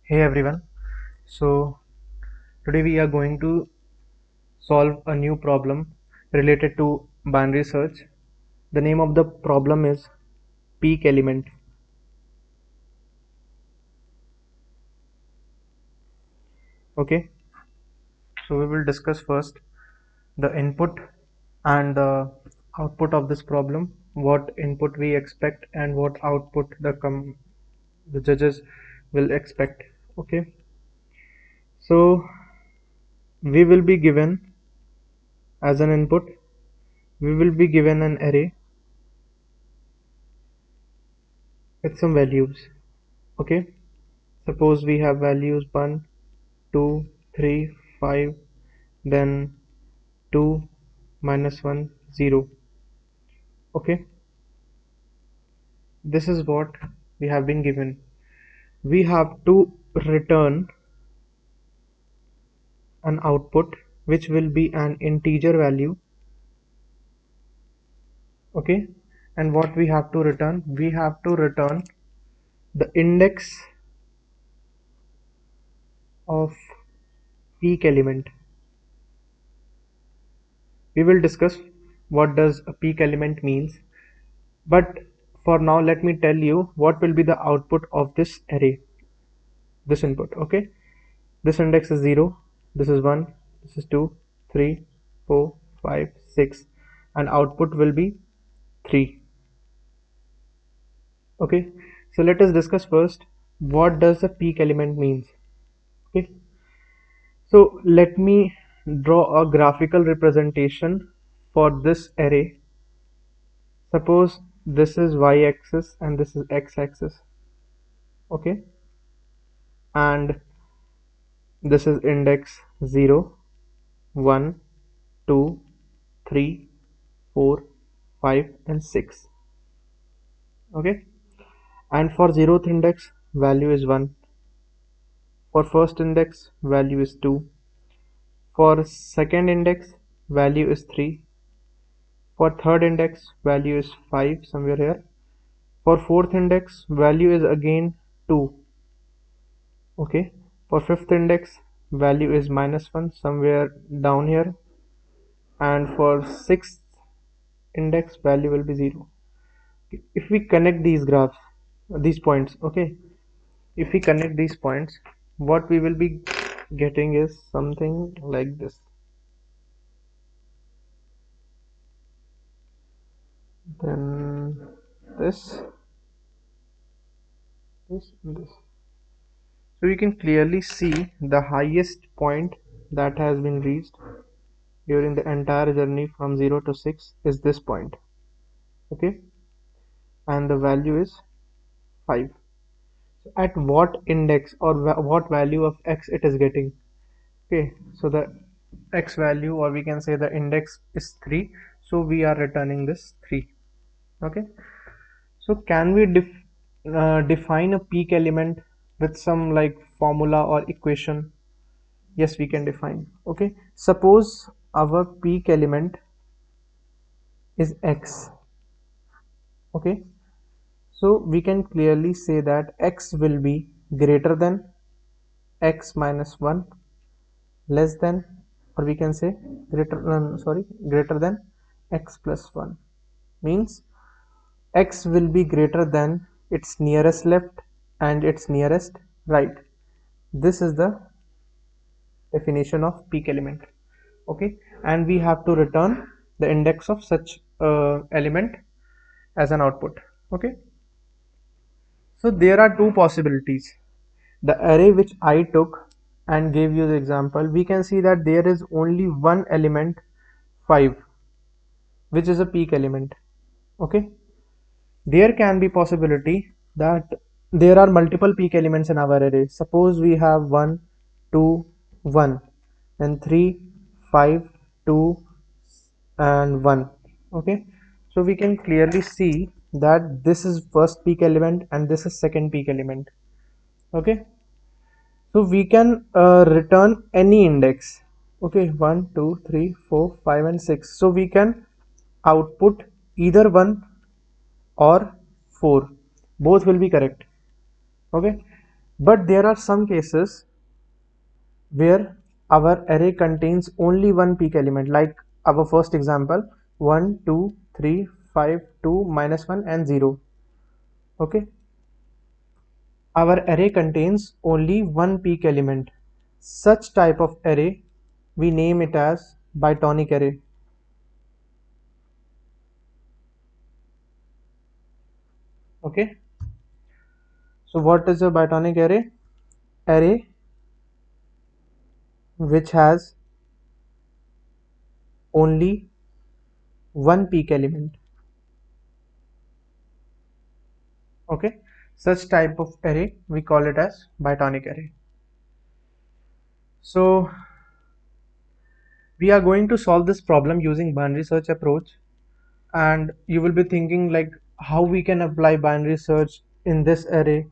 Hey everyone, so today we are going to solve a new problem related to binary search. The name of the problem is peak element. Okay, so we will discuss first the input and the output of this problem, what input we expect and what output the judges will expect. Okay, so we will be given as an input, we will be given an array with some values. Okay, suppose we have values 1, 2, 3, 5, then 2, -1, 0. Okay, this is what we have been given. We have to return an output which will be an integer value. Okay, and what we have to return? We have to return the index of peak element. We will discuss what does a peak element means, but for now let me tell you what will be the output of this array, this input. Okay, this index is 0, this is 1, this is 2, 3, 4, 5, 6, and output will be 3. Okay, so let us discuss first what does the peak element means. Okay, so let me draw a graphical representation for this array. Suppose this is y-axis and this is x-axis. Okay, and this is index 0, 1, 2, 3, 4, 5 and 6. Okay, and for 0th index value is 1, for first index value is 2, for second index value is 3, for third index value is 5 somewhere here, for fourth index value is again 2. Okay, for fifth index value is -1 somewhere down here, and for sixth index value will be 0. If we connect these graphs, these points, okay, if we connect these points, what we will be getting is something like this. Then this, this, and this. So you can clearly see the highest point that has been reached during the entire journey from 0 to 6 is this point. Okay, and the value is 5. So at what index or what value of x it is getting? Okay, so the x value, or we can say the index, is 3, so we are returning this 3. Okay, so can we define a peak element with some like formula or equation? Yes, we can define. Okay, suppose our peak element is x. Okay, so we can clearly say that x will be greater than x minus 1, less than, or we can say greater than x plus 1. Means x will be greater than its nearest left and its nearest right. This is the definition of peak element. Okay, and we have to return the index of such element as an output. Okay, so there are two possibilities. The array which I took and gave you the example, we can see that there is only one element 5, which is a peak element. Okay, there can be possibility that there are multiple peak elements in our array. Suppose we have 1, 2, 1, and 3, 5, 2 and 1. Okay, so we can clearly see that this is first peak element and this is second peak element. Okay, so we can return any index. Okay, 1, 2, 3, 4, 5 and 6. So we can output either 1 or 4, both will be correct. Okay, But there are some cases where our array contains only one peak element, like our first example, 1 2 3 5 2 minus 1 and 0. Okay, our array contains only one peak element. Such type of array, we name it as bionic array. Okay, so what is a bionic array? Array which has only one peak element. Okay, such type of array we call it as bionic array. So we are going to solve this problem using binary search approach, and you will be thinking like how we can apply binary search in this array,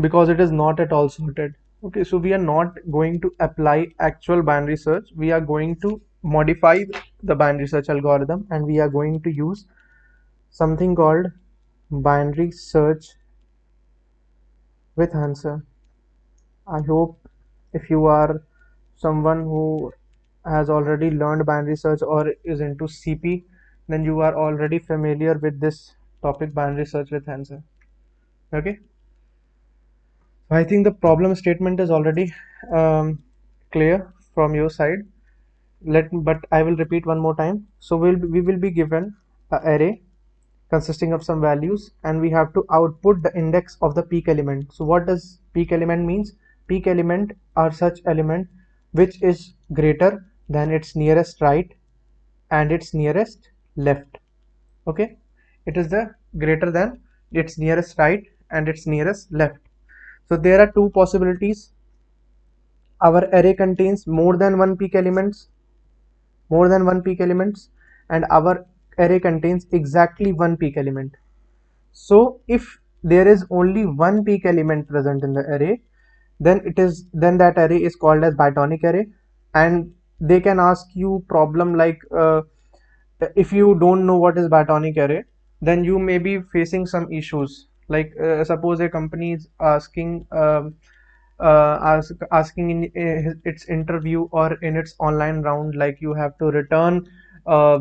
because it is not at all sorted. Okay, so we are not going to apply actual binary search. We are going to modify the binary search algorithm, and we are going to use something called binary search with answer. I hope if you are someone who has already learned binary search or is into CP, then you are already familiar with this topic, binary search with answer. Okay, I think the problem statement is already clear from your side. But I will repeat one more time. So we will be given an array consisting of some values, and we have to output the index of the peak element. So what does peak element means? Peak element are such element which is greater than its nearest right and its nearest left. Okay, it is the greater than its nearest right and its nearest left. So there are two possibilities. Our array contains more than one peak elements, and our array contains exactly one peak element. So if there is only one peak element present in the array, then that array is called as bionic array. And they can ask you problem like if you don't know what is bionic array, then you may be facing some issues. Like suppose a company is asking asking in its interview or in its online round, like you have to return uh,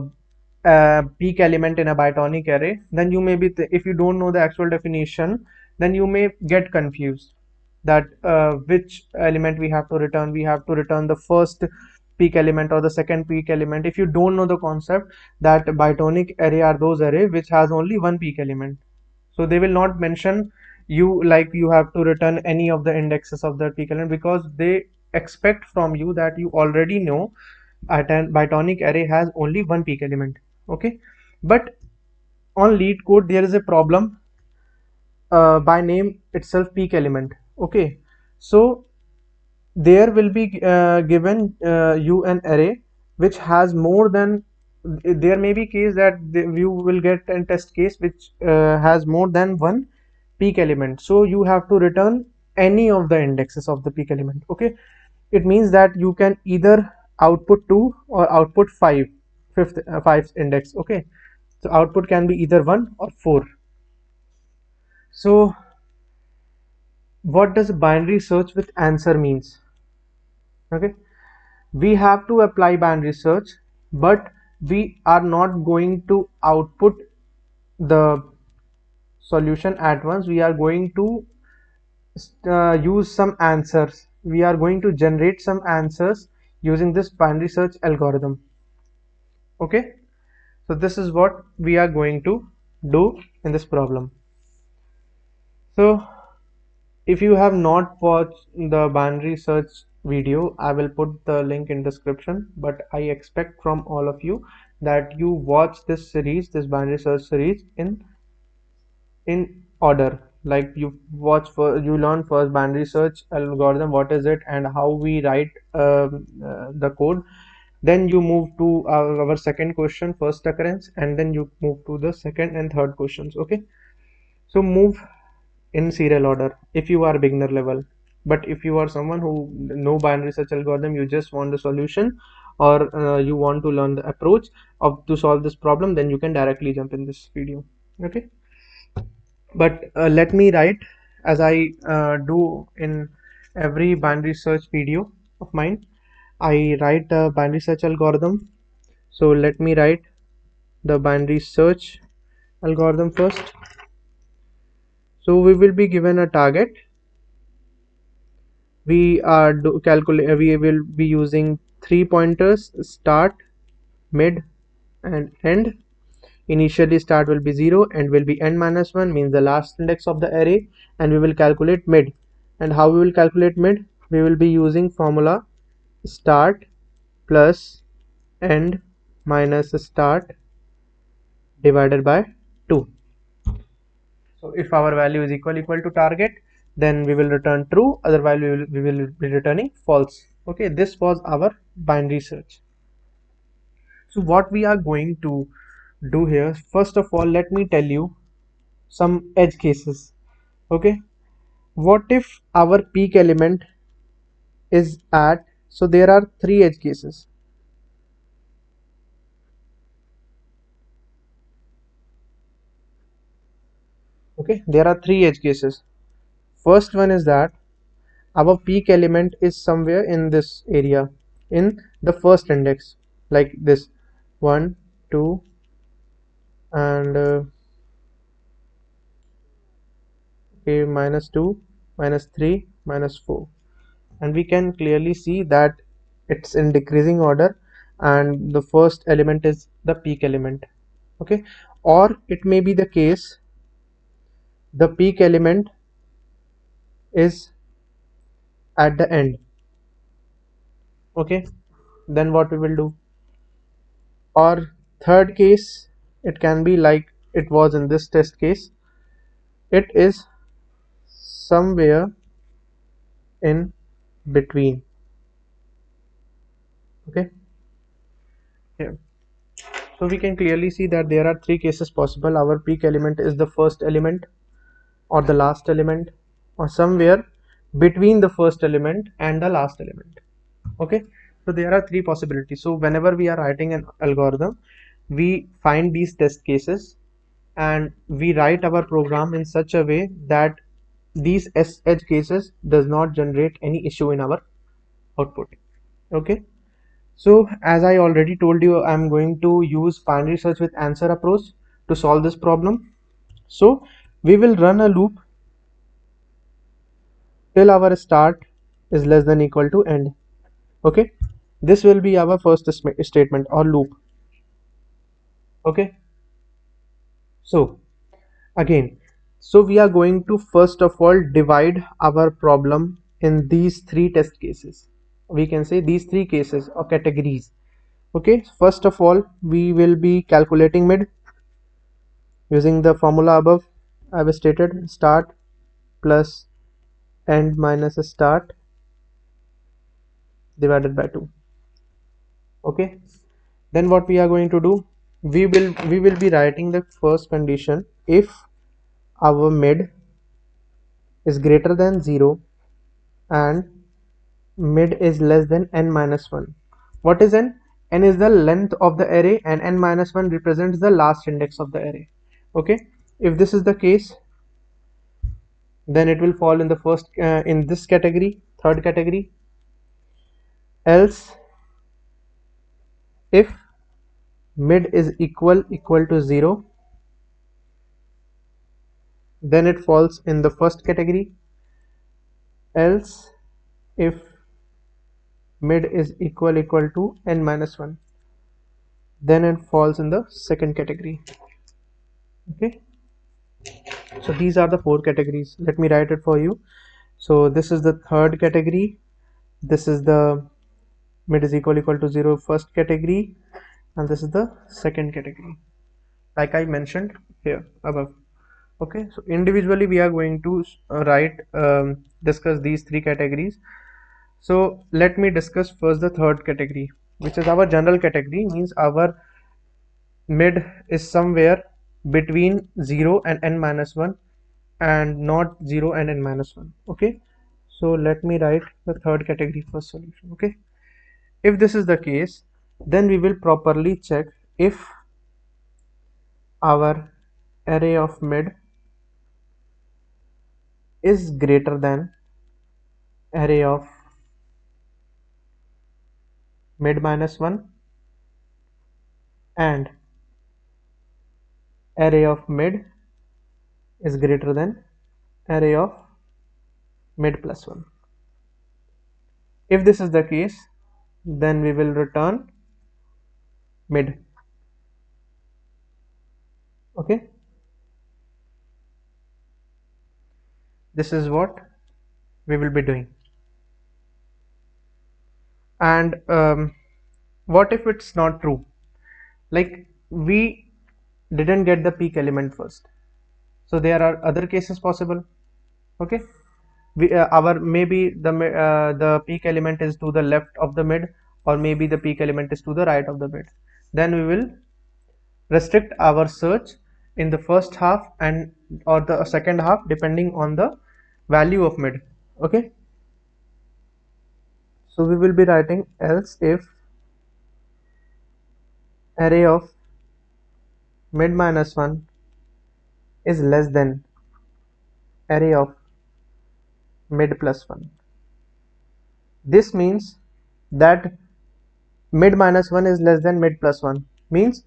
a peak element in a bionic array. Then you may be if you don't know the actual definition, then you may get confused that which element we have to return. We have to return the first peak element or the second peak element. If you don't know the concept that bionic array are those array which has only one peak element, so they will not mention you like you have to return any of the indexes of the peak element, because they expect from you that you already know a bionic array has only one peak element. Okay, but on LeetCode there is a problem by name itself peak element. Okay, so there will be given you an array which has more than, there may be case that you will get a test case which has more than one peak element, so you have to return any of the indexes of the peak element. Okay, it means that you can either output 2 or output 5, fifth index. Okay, so output can be either 1 or 4. So what does binary search with answer means? Okay, we have to apply binary search, but we are not going to output the solution at once. We are going to use some answers. We are going to generate some answers using this binary search algorithm. Okay, so this is what we are going to do in this problem. So if you have not watched the binary search video, I will put the link in description, but I expect from all of you that you watch this series, this binary search series in order. Like you watch for, you learn first binary search algorithm, what is it and how we write the code. Then you move to our second question, first occurrence, and then you move to the second and third questions. Okay, so move in serial order if you are beginner level. But if you are someone who know binary search algorithm, you just want the solution, or you want to learn the approach of to solve this problem, then you can directly jump in this video. Okay, but let me write as I do in every binary search video of mine. I write a binary search algorithm. So let me write the binary search algorithm first. So we will be given a target. We are calculate. We will be using 3 pointers: start, mid, and end. Initially start will be 0, end will be n minus 1, means the last index of the array, and we will calculate mid. And how we will calculate mid? We will be using formula start plus end minus start divided by 2. So if our value is equal to target, then we will return true, otherwise we will be returning false. Okay, this was our binary search. So what we are going to do here, first of all, let me tell you some edge cases. Okay, what if our peak element is at, so there are 3 edge cases. Okay, there are 3 edge cases. First one is that our peak element is somewhere in this area, in the first index, like this 1 2 and okay, -2 -3 -4, and we can clearly see that it's in decreasing order and the first element is the peak element. Okay, or it may be the case the peak element is at the end. Okay, then what we will do? Or third case, it can be like it was in this test case, it is somewhere in between. Okay, here, so we can clearly see that there are 3 cases possible. Our peak element is the first element or the last element or somewhere between the first element and the last element. Okay, so there are 3 possibilities. So whenever we are writing an algorithm, we find these test cases and we write our program in such a way that these edge cases does not generate any issue in our output. Okay, so as I already told you, I'm going to use binary search with answer approach to solve this problem. So we will run a loop till our start is less than equal to end. Okay, this will be our first statement or loop. Okay, so again, so we are going to first of all divide our problem in these 3 test cases. We can say these 3 cases or categories. Okay, first of all we will be calculating mid using the formula above. I have stated start plus end minus start divided by 2. Okay, then what we are going to do, we will be writing the first condition if our mid is greater than 0 and mid is less than n minus 1. What is n? N is the length of the array and n minus 1 represents the last index of the array. Okay, if this is the case, then it will fall in the first in this category, third category. Else if mid is equal to 0, then it falls in the first category. Else if mid is equal to n minus 1, then it falls in the second category. Okay, so these are the 4 categories. Let me write it for you. So this is the third category, this is the mid is equal to 0 first category, and this is the second category, like I mentioned here above. Okay, so individually we are going to discuss these 3 categories. So let me discuss first the third category, which is our general category, means our mid is somewhere between 0 and n minus 1 and not 0 and n minus 1. Okay, so let me write the third category first solution. Okay, if this is the case, then we will properly check if our array of mid is greater than array of mid minus 1 and array of mid is greater than array of mid plus 1. If this is the case, then we will return mid. Okay, this is what we will be doing. And what if it's not true? Like we didn't get the peak element first, so there are other cases possible. Okay, we our maybe the peak element is to the left of the mid, or maybe the peak element is to the right of the mid. Then we will restrict our search in the first half and or the second half depending on the value of mid. Okay, so we will be writing else if array of mid minus 1 is less than array of mid plus 1. This means that mid minus 1 is less than mid plus 1, means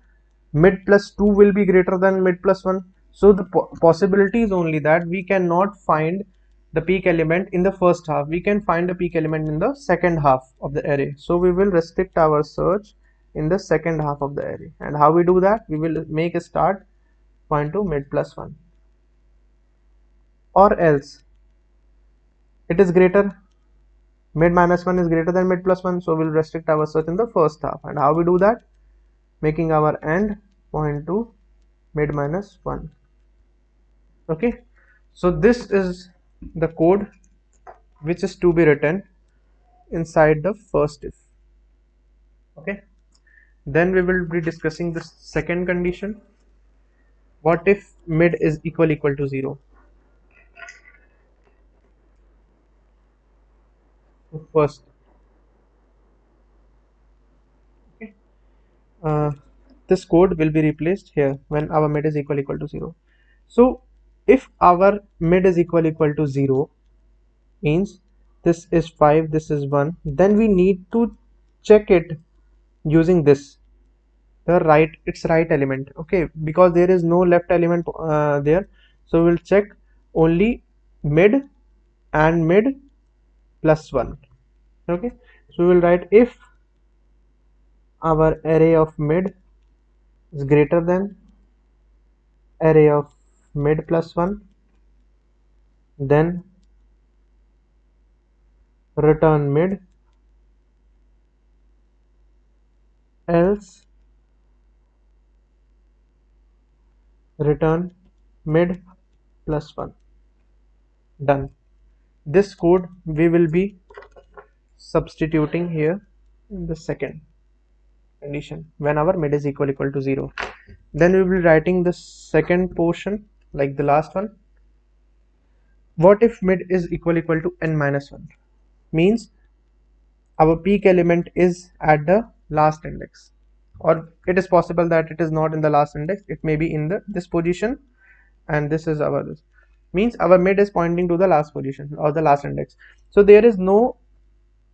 mid plus 2 will be greater than mid plus 1. So the possibility is only that we cannot find the peak element in the first half, we can find the peak element in the second half of the array. So we will restrict our search in the second half of the array. And how we do that? We will make a start point to mid plus 1, or else it is greater, mid minus 1 is greater than mid plus 1, so we'll restrict our search in the first half. And how we do that? Making our end point to mid minus 1. Okay, so this is the code which is to be written inside the first if. Okay, then we will be discussing the second condition. What if mid is equal to 0? So first, okay, this code will be replaced here when our mid is equal to 0. So if our mid is equal to 0, means this is 5, this is 1, then we need to check it using this, the right, its right element. Okay, because there is no left element there, so we'll check only mid and mid plus 1. Okay, so we will write if our array of mid is greater than array of mid plus 1, then return mid, else return mid plus 1. Done. This code we will be substituting here in the second condition when our mid is equal to 0. Then we will be writing the second portion like the last one. What if mid is equal to n minus 1? Means our peak element is at the last index, or it is possible that it is not in the last index, it may be in this position, and this is our this. Means our mid is pointing to the last position or the last index, so there is no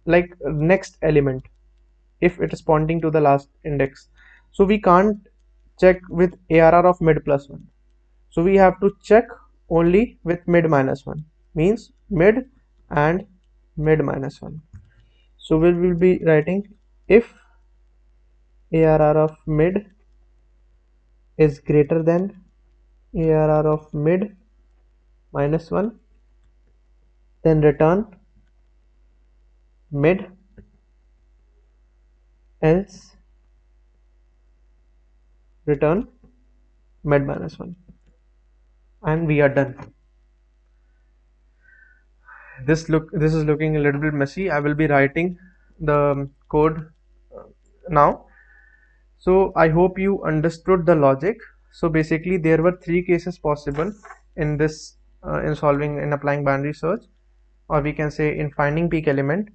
like next element if it is pointing to the last index, so we can't check with ARR of mid plus 1, so we have to check only with mid minus 1, means mid and mid minus 1. So we will be writing if ARR of mid is greater than ARR of mid minus 1, then return mid, else return mid minus 1, and we are done. This is looking a little bit messy. I will be writing the code now. So I hope you understood the logic. So basically there were three cases possible in this in applying binary search, or we can say in finding peak element.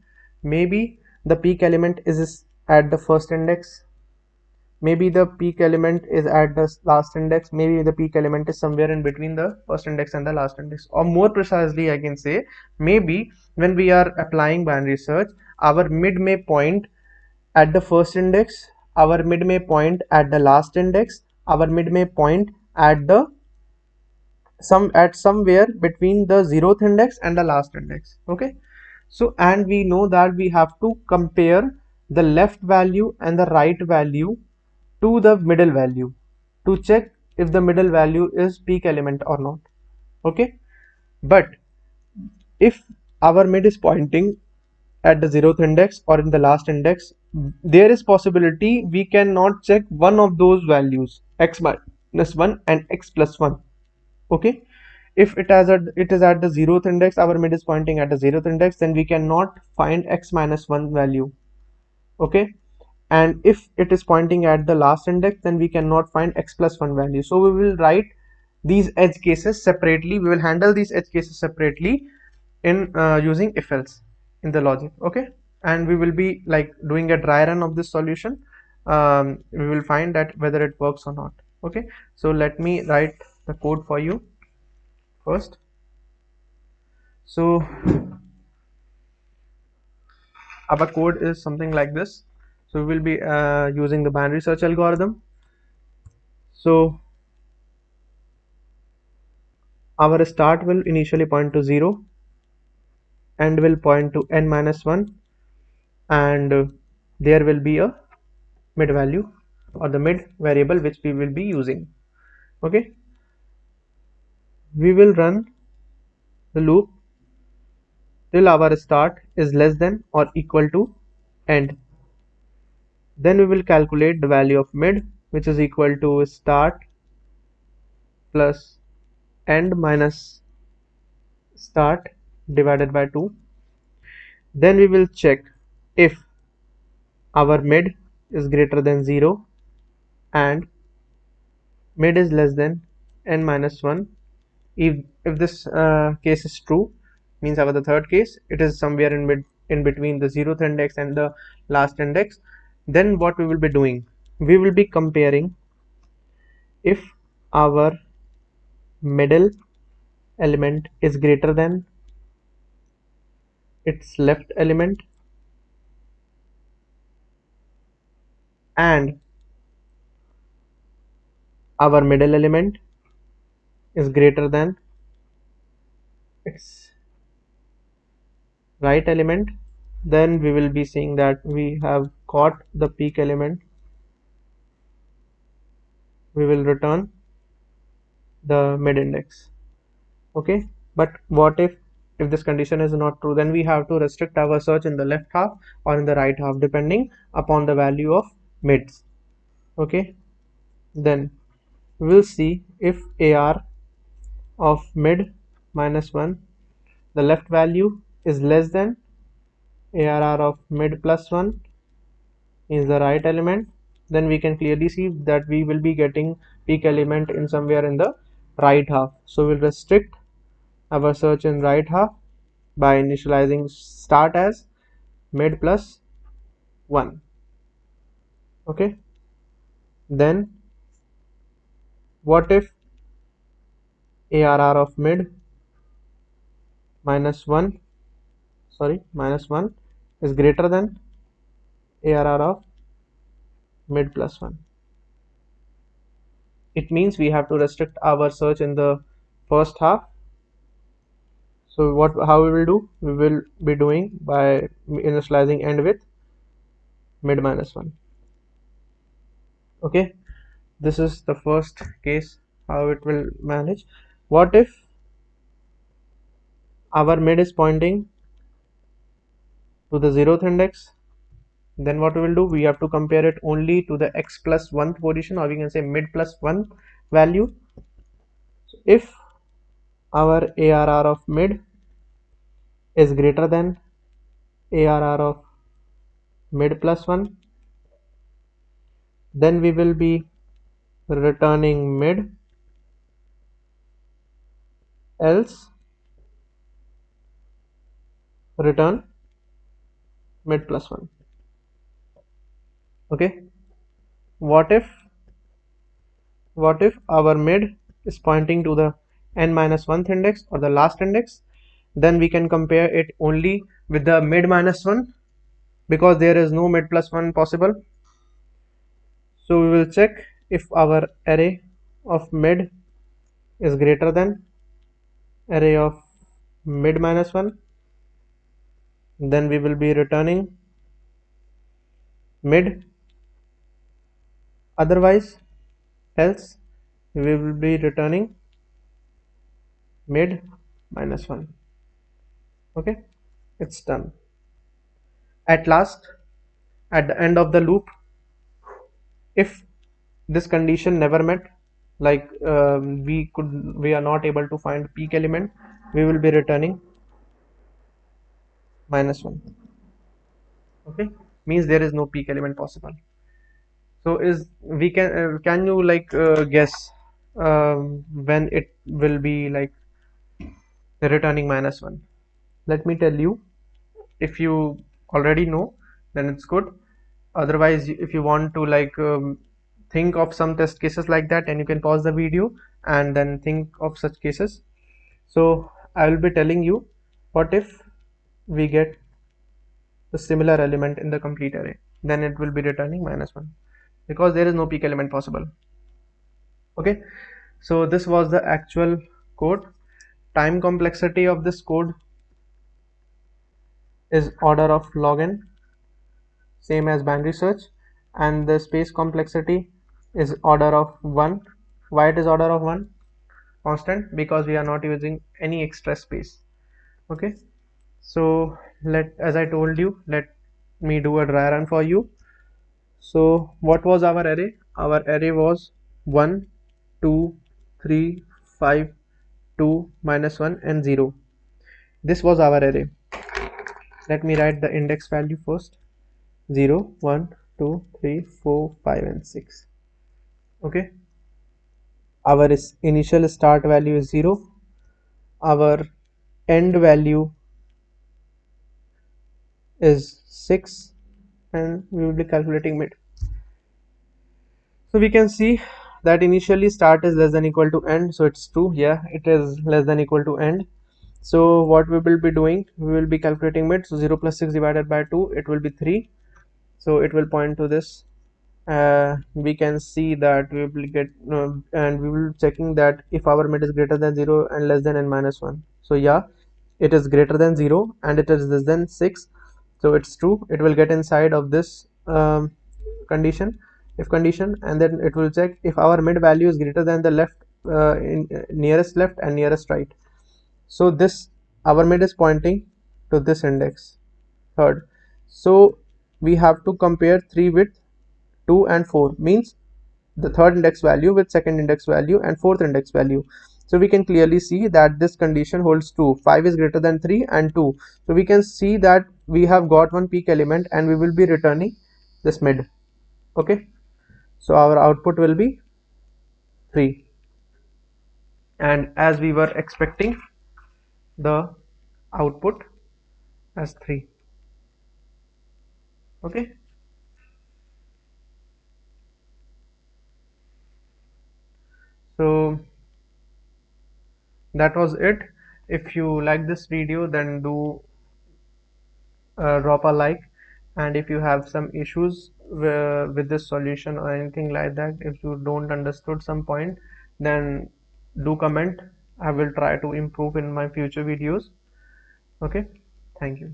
Maybe the peak element is at the first index, maybe the peak element is at the last index, maybe the peak element is somewhere in between the first index and the last index, or more precisely I can say, maybe when we are applying binary search, our mid may point at the first index, our mid may point at the last index, our mid may point at the somewhere between the 0th index and the last index. Okay, so and we know that we have to compare the left value and the right value to the middle value to check if the middle value is peak element or not. Okay, but if our mid is pointing at the 0th index or in the last index, there is possibility we cannot check one of those values, x minus 1 and x plus 1. Okay, if it is at the 0th index, our mid is pointing at the 0th index, then we cannot find x minus 1 value. Okay, and if it is pointing at the last index, then we cannot find x plus 1 value. So we will write these edge cases separately, we will handle these edge cases separately in using if else in the logic. Okay, and we will be like doing a dry run of this solution. We will find that whether it works or not. Okay, so let me write the code for you first. So our code is something like this. So we will be using the binary search algorithm. So our start will initially point to 0, end will point to n minus 1, and there will be a mid value or the mid variable which we will be using. Okay, we will run the loop till our start is less than or equal to end. Then we will calculate the value of mid, which is equal to start plus end minus start divided by 2. Then we will check if our mid is greater than 0 and mid is less than n minus 1. If this case is true, means our the third case, it is somewhere in between the 0th index and the last index. Then what we will be doing, we will be comparing if our middle element is greater than its left element and our middle element is greater than its right element, then we will be seeing that we have got the peak element. We will return the mid index. Okay, but what if this condition is not true, then we have to restrict our search in the left half or in the right half depending upon the value of mids. Okay, then we'll see if AR of mid minus 1, the left value is less than ARR of mid plus 1 is the right element, then we can clearly see that we will be getting peak element in somewhere in the right half. So we'll restrict our search in right half by initializing start as mid plus 1. Okay, then what if ARR of mid minus 1 minus 1 is greater than ARR of mid plus 1? It means we have to restrict our search in the first half. So how we will do, we will be doing by initializing end with mid minus 1. Okay, this is the first case how it will manage. What if our mid is pointing to the 0th index? Then what we will do, we have to compare it only to the x plus 1 position, or we can say mid plus 1 value. So if our ARR of mid is greater than ARR of mid plus 1, then we will be returning mid, else return mid plus 1. Okay, what if our mid is pointing to the n minus 1th index or the last index? Then we can compare it only with the mid minus 1, because there is no mid plus 1 possible. So we will check if our array of mid is greater than array of mid minus 1, then we will be returning mid, otherwise else we will be returning mid minus 1. Okay, it's done. At last, at the end of the loop, if this condition never met, like we are not able to find peak element, we will be returning minus 1. Okay, means there is no peak element possible. So is we can you like guess when it will be like returning minus 1? Let me tell you. If you already know, then it's good. Otherwise, if you want to like think of some test cases like that, and you can pause the video and then think of such cases. So I will be telling you, what if we get the similar element in the complete array, then it will be returning minus 1, because there is no peak element possible. Okay, so this was the actual code. Time complexity of this code is order of log n, same as binary search, and the space complexity is order of 1. Why it is order of 1? Constant, because we are not using any extra space. Okay, so as I told you, let me do a dry run for you. So what was our array? Our array was 1 2 3 5 2 minus 1 and 0. This was our array. Let me write the index value first. 0 1 2 3 4 5 and 6. Okay, our initial start value is 0, our end value is 6, and we will be calculating mid. So we can see that initially start is less than equal to end, so it's true. Yeah, it is less than equal to end. So what we will be doing, we will be calculating mid. So 0 plus 6 divided by 2, it will be 3, so it will point to this. We can see that we will get and we will checking that if our mid is greater than 0 and less than n minus 1. So yeah, it is greater than 0 and it is less than 6, so it's true. It will get inside of this condition, if condition, and then it will check if our mid value is greater than the left nearest left and nearest right. So this, our mid is pointing to this index, third. So we have to compare 3 with 2 and 4, means the third index value with second index value and fourth index value. So we can clearly see that this condition holds true. 5 is greater than 3 and 2. So we can see that we have got one peak element and we will be returning this mid. Okay, so our output will be 3, and as we were expecting, the output as 3. Okay, so that was it. If you like this video, then do drop a like, and if you have some issues with this solution or anything like that, if you don't understood some point, then do comment. I will try to improve in my future videos. Okay, thank you.